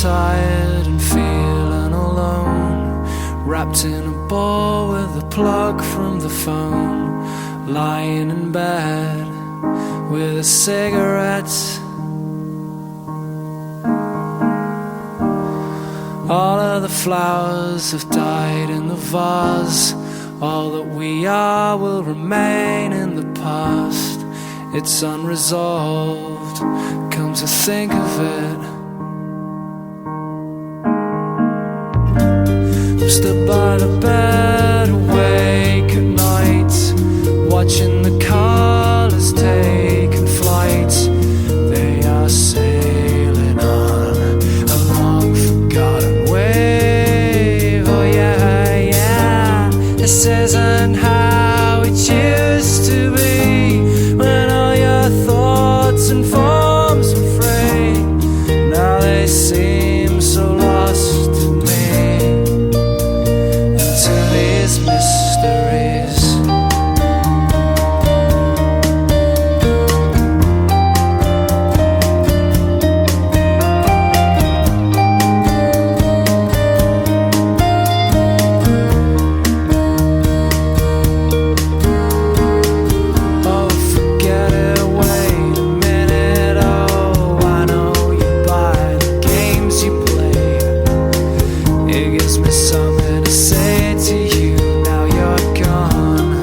tired and feeling alone, wrapped in a ball with a plug from the phone, lying in bed with a cigarette. All of the flowers have died in the vase. All that we are will remain in the past. It's unresolved, come to think of it. I'm stood by the bed, awake at night, watching the colours taking flight. They are sailing on a long forgotten wave. Oh yeah, yeah. This isn't how it used to be, when all your thoughts and forms were free. Now they seem so lost to me, and to these mysteries. Oh, forget it, wait a minute. Oh, I know you buy the games you play. It gives me something to say to you. Now you're gone.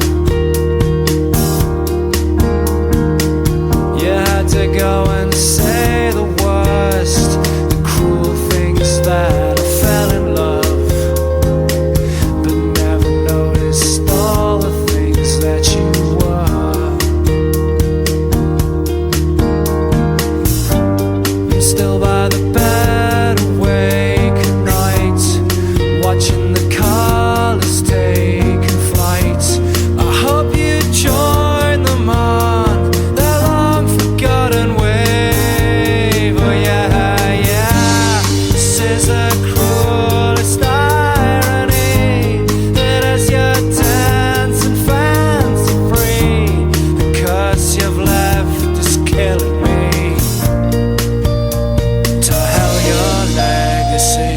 You had to go and say the worst, the cruel things that I fell in love, but never noticed all the things that you were. I'm still by the bed, awake at night, watching the colours taking flight. I hope you join them on that long forgotten wave. Oh yeah, yeah. This is the cruelest irony, that as you're dancing fancy free, the curse you've left is killing me. To hell your legacy.